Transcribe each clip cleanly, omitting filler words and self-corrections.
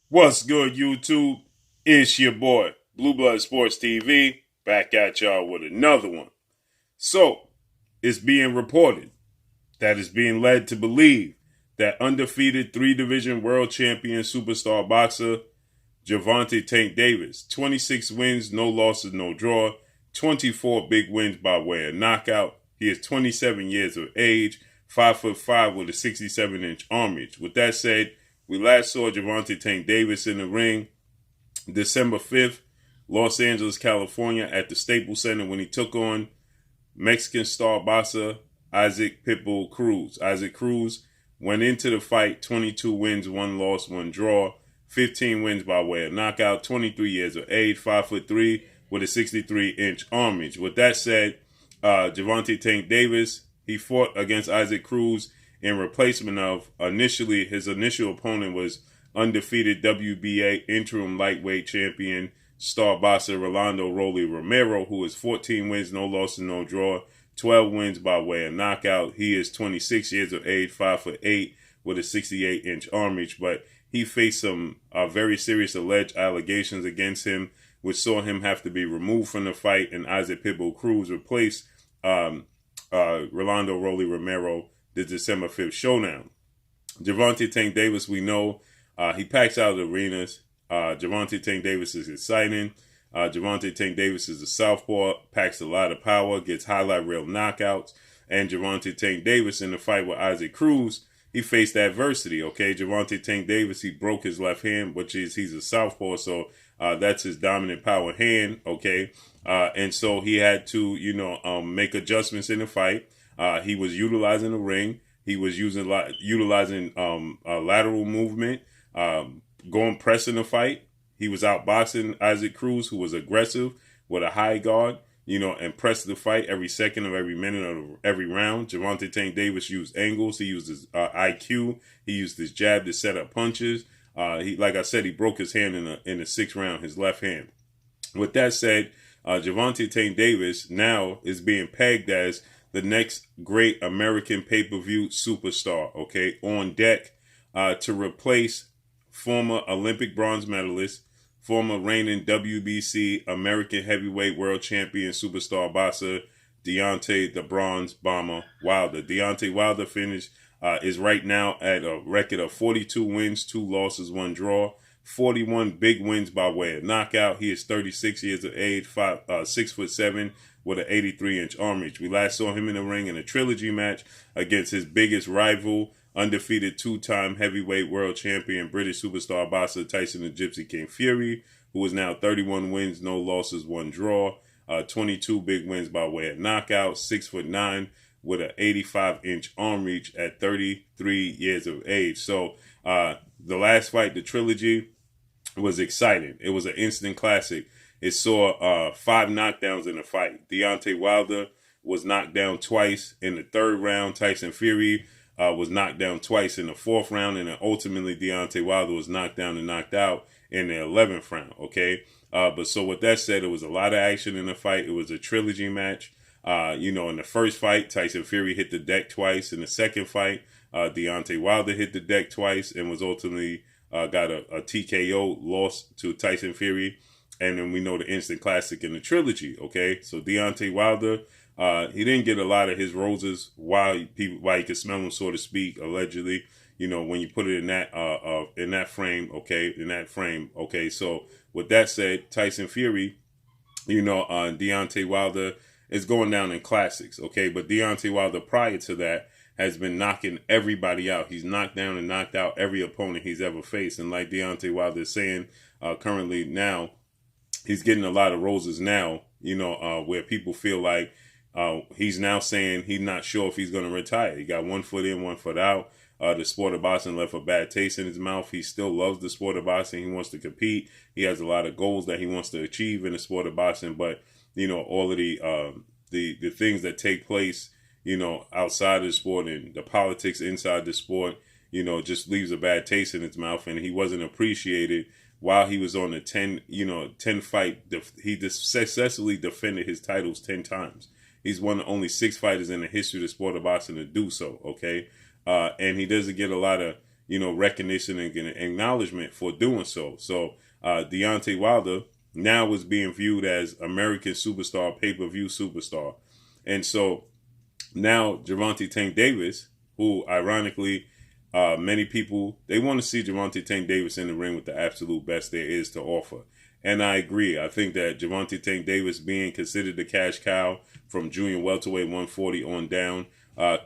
What's good, YouTube? It's your boy, Blue Blood Sports TV, back at y'all with another one. So, it's being reported that it's being led to believe that undefeated three-division world champion superstar boxer Gervonta Tank Davis, 26 wins, no losses, no draw, 24 big wins by way of knockout. He is 27 years of age, 5'5" with a 67-inch arm reach. With that said, we last saw Gervonta Tank Davis in the ring December 5th, Los Angeles, California, at the Staples Center when he took on Mexican star boxer Isaac Pitbull Cruz. Isaac Cruz went into the fight 22 wins, 1 loss, 1 draw, 15 wins by way of knockout, 23 years of age, 5'3" with a 63-inch arm reach. With that said, Gervonta Tank Davis, he fought against Isaac Cruz in replacement of his initial opponent was undefeated WBA interim lightweight champion star boxer Rolando Rolly Romero, who is 14 wins, no losses, no draw, 12 wins by way of knockout. He is 26 years of age, 5'8" with a 68-inch arm reach, but he faced some very serious alleged allegations against him, which saw him have to be removed from the fight, and Isaac Pitbull Cruz replaced Rolando Rolly Romero the December 5th showdown. Gervonta Tank Davis, we know, he packs out arenas. Gervonta Tank Davis is exciting. Gervonta Tank Davis is a southpaw, packs a lot of power, gets highlight reel knockouts. And Gervonta Tank Davis in the fight with Isaac Cruz, he faced adversity, okay? Gervonta Tank Davis, he broke his left hand, he's a southpaw, so that's his dominant power hand, okay? And so he had to, make adjustments in the fight. He was utilizing the ring. He was utilizing lateral movement, pressing the fight. He was outboxing Isaac Cruz, who was aggressive with a high guard, and pressed the fight every second of every minute of every round. Gervonta Tank Davis used angles. He used his IQ. He used his jab to set up punches. Like I said, he broke his hand in the sixth round, his left hand. With that said, Gervonta Tank Davis now is being pegged as the next great American pay-per-view superstar, okay, on deck to replace former Olympic bronze medalist, former reigning WBC American heavyweight world champion superstar boxer Deontay the Bronze Bomber Wilder. Deontay Wilder is right now at a record of 42 wins, 2 losses, 1 draw, 41 big wins by way of knockout. He is 36 years of age, 6'7" with an 83-inch arm reach. We last saw him in the ring in a trilogy match against his biggest rival, undefeated 2-time heavyweight world champion British superstar boxer Tyson the Gypsy King Fury, who is now 31 wins, no losses, 1 draw, 22 big wins by way of knockout, 6'9" with an 85-inch arm reach at 33 years of age. So the last fight, the trilogy, was exciting. It was an instant classic. It saw 5 knockdowns in the fight. Deontay Wilder was knocked down twice in the 3rd round. Tyson Fury was knocked down twice in the 4th round. And then ultimately Deontay Wilder was knocked down and knocked out in the 11th round, okay? But so with that said, it was a lot of action in the fight. It was a trilogy match. In the first fight, Tyson Fury hit the deck twice. In the second fight, Deontay Wilder hit the deck twice and was ultimately got a TKO loss to Tyson Fury. And then we know the instant classic in the trilogy, okay? So Deontay Wilder, he didn't get a lot of his roses while you could smell them, so to speak, allegedly. When you put it in that frame, okay? So with that said, Tyson Fury, Deontay Wilder is going down in classics, okay? But Deontay Wilder prior to that has been knocking everybody out. He's knocked down and knocked out every opponent he's ever faced. And like Deontay Wilder is saying currently now, he's getting a lot of roses now, where people feel like he's now saying he's not sure if he's going to retire. He got 1 foot in, 1 foot out. The sport of boxing left a bad taste in his mouth. He still loves the sport of boxing. He wants to compete. He has a lot of goals that he wants to achieve in the sport of boxing. But, all of the things that take place, outside of the sport and the politics inside the sport, just leaves a bad taste in his mouth. And he wasn't appreciated while he was on the 10 fight. He successfully defended his titles 10 times. He's one of only 6 fighters in the history of the sport of boxing to do so, okay? And he doesn't get a lot of, recognition and acknowledgement for doing so. So Deontay Wilder now is being viewed as American superstar, pay-per-view superstar. And so now Gervonta Tank Davis, who ironically many people, they want to see Gervonta Tank Davis in the ring with the absolute best there is to offer. And I agree. I think that Gervonta Tank Davis being considered the cash cow from junior welterweight 140 on down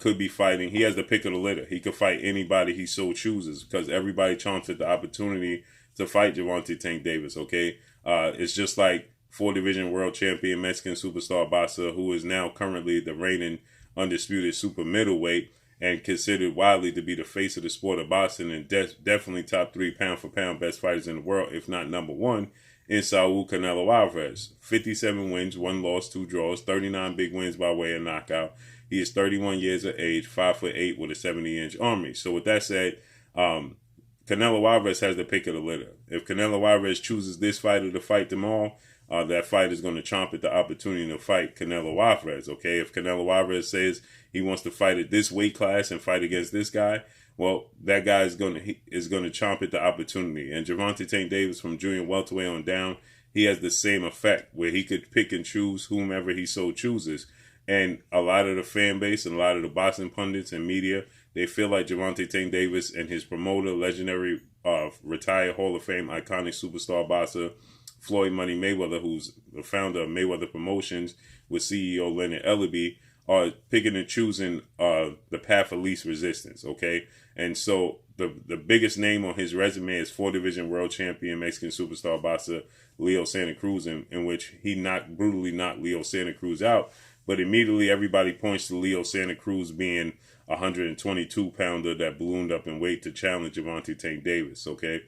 could be fighting. He has the pick of the litter. He could fight anybody he so chooses because everybody chomps at the opportunity to fight Gervonta Tank Davis, okay? It's just like 4-division world champion Mexican superstar boxer who is now currently the reigning undisputed super middleweight and considered widely to be the face of the sport of boxing and definitely top 3 pound-for-pound best fighters in the world, if not number 1, in Saul Canelo Alvarez. 57 wins, 1 loss, 2 draws, 39 big wins by way of knockout. He is 31 years of age, 5'8" with a 70-inch arm reach. So with that said, Canelo Alvarez has the pick of the litter. If Canelo Alvarez chooses this fighter to fight them all, that fight is going to chomp at the opportunity to fight Canelo Alvarez, okay? If Canelo Alvarez says he wants to fight at this weight class and fight against this guy, well, that guy is going to chomp at the opportunity. And Gervonta Tank Davis from junior welterweight on down, he has the same effect where he could pick and choose whomever he so chooses. And a lot of the fan base and a lot of the boxing pundits and media, they feel like Gervonta Tank Davis and his promoter, legendary retired Hall of Fame iconic superstar boxer Floyd Money Mayweather, who's the founder of Mayweather Promotions with CEO Leonard Ellaby, are picking and choosing the path of least resistance, okay? And so the biggest name on his resume is 4-division world champion Mexican superstar boxer Leo Santa Cruz, in which he brutally knocked Leo Santa Cruz out. But immediately everybody points to Leo Santa Cruz being a 122-pounder that ballooned up in weight to challenge Gervonta Tank Davis, okay?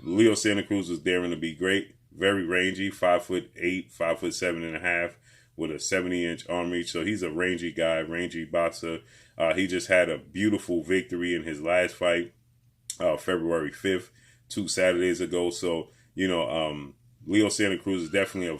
Leo Santa Cruz was daring to be great, very rangy, 5'8", 5'7.5", with a 70-inch arm reach. So he's a rangy guy, rangy boxer. He just had a beautiful victory in his last fight, February 5th, 2 Saturdays ago. So, Leo Santa Cruz is definitely a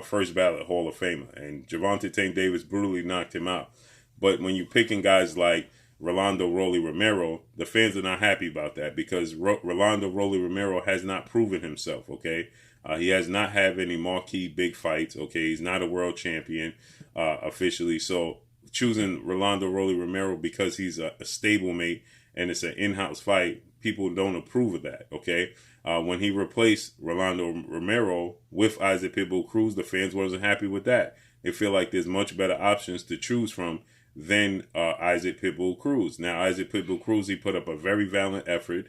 first ballot Hall of Famer. And Gervonta Tank Davis brutally knocked him out. But when you're picking guys like Rolando Rolly Romero, the fans are not happy about that because Rolando Rolly Romero has not proven himself, okay? He has not had any marquee big fights, okay? He's not a world champion officially. So choosing Rolando Rolly Romero because he's a stablemate and it's an in-house fight, people don't approve of that, okay? When he replaced Rolando Romero with Isaac Pitbull Cruz, the fans wasn't happy with that. They feel like there's much better options to choose from than Isaac Pitbull Cruz. Now, Isaac Pitbull Cruz, he put up a very valiant effort.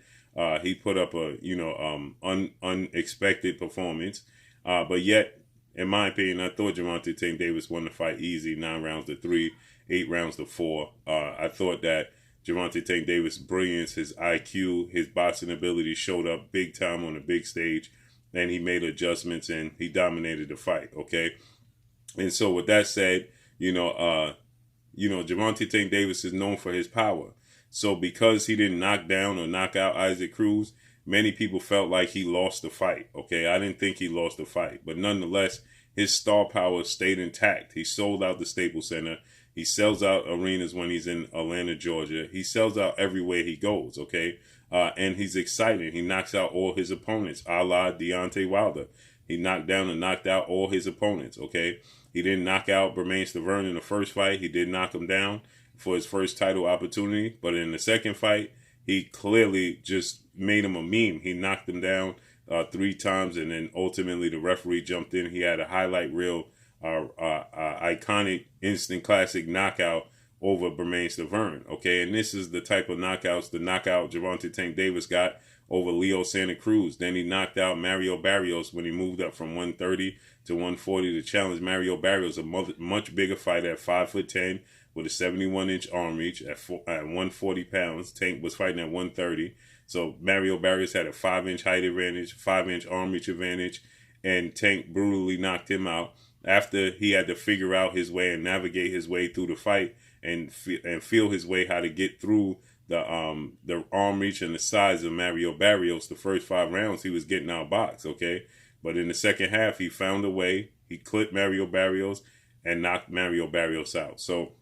He put up a, unexpected performance. But yet, in my opinion, I thought Gervonta Tank Davis won the fight easy, 9 rounds to 3, 8 rounds to 4. I thought that Gervonta Tank Davis' brilliance, his IQ, his boxing ability showed up big time on the big stage, and he made adjustments and he dominated the fight, okay? And so with that said, Gervonta Tank Davis is known for his power. So because he didn't knock down or knock out Isaac Cruz, many people felt like he lost the fight, okay? I didn't think he lost the fight, but nonetheless, his star power stayed intact. He sold out the Staples Center. He sells out arenas when he's in Atlanta, Georgia. He sells out everywhere he goes, okay? And he's exciting. He knocks out all his opponents, a la Deontay Wilder. He knocked down and knocked out all his opponents, okay? He didn't knock out Bermane Stiverne in the first fight. He did knock him down for his first title opportunity. But in the second fight, he clearly just made him a meme. He knocked him down 3 times, and then ultimately the referee jumped in. He had a highlight reel, iconic, instant classic knockout over Bermane Stiverne, okay? And this is the type of knockouts, the knockout Gervonta Tank Davis got over Leo Santa Cruz. Then he knocked out Mario Barrios when he moved up from 130 to 140 to challenge Mario Barrios, a much bigger fighter at 5'10", with a 71-inch arm reach at 140 pounds. Tank was fighting at 130. So Mario Barrios had a 5-inch height advantage, 5-inch arm reach advantage, and Tank brutally knocked him out after he had to figure out his way and navigate his way through the fight and feel his way how to get through the arm reach and the size of Mario Barrios. The first 5 rounds, he was getting outboxed, okay? But in the second half, he found a way. He clipped Mario Barrios and knocked Mario Barrios out. So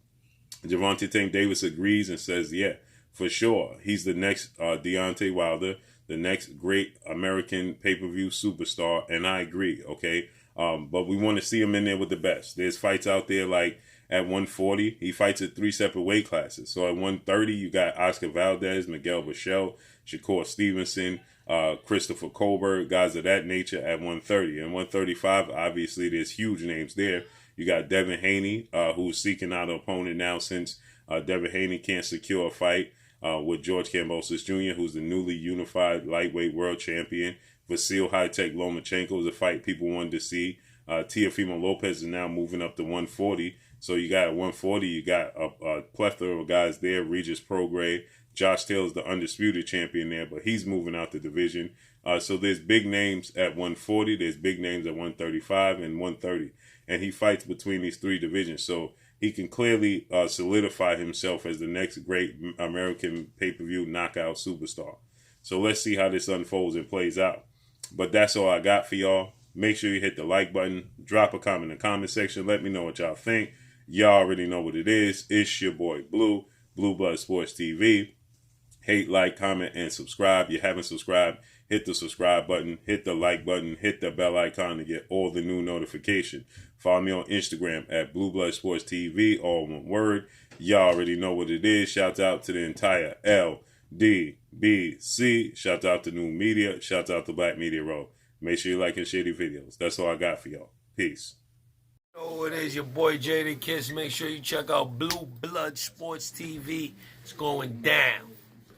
Gervonta Tank Davis agrees and says, yeah, for sure. He's the next Deontay Wilder, the next great American pay-per-view superstar, and I agree, okay? But we want to see him in there with the best. There's fights out there like at 140. He fights at 3 separate weight classes. So at 130, you got Oscar Valdez, Miguel Bichel, Shakur Stevenson, Christopher Colbert, guys of that nature at 130. And 135, obviously, there's huge names there. You got Devin Haney, who's seeking out an opponent now since Devin Haney can't secure a fight with George Kambosos Jr., who's the newly unified lightweight world champion. Vasil High-Tech Lomachenko is a fight people wanted to see. Teofimo Lopez is now moving up to 140. So you got at 140, you got a plethora of guys there. Regis Prograis, Josh Taylor's the undisputed champion there, but he's moving out the division. So there's big names at 140, there's big names at 135 and 130. And he fights between these three divisions. So he can clearly solidify himself as the next great American pay-per-view knockout superstar. So let's see how this unfolds and plays out. But that's all I got for y'all. Make sure you hit the like button. Drop a comment in the comment section. Let me know what y'all think. Y'all already know what it is. It's your boy Blue, Blue Blood Sports TV. Hate, like, comment, and subscribe. If you haven't subscribed, hit the subscribe button, hit the like button, hit the bell icon to get all the new notifications. Follow me on Instagram at Blue Blood Sports TV, all one word. Y'all already know what it is. Shout out to the entire LDBC. Shout out to New Media. Shout out to Black Media Row. Make sure you like and share the videos. That's all I got for y'all. Peace. Oh, it is your boy Jada Kiss. Make sure you check out Blue Blood Sports TV. It's going down.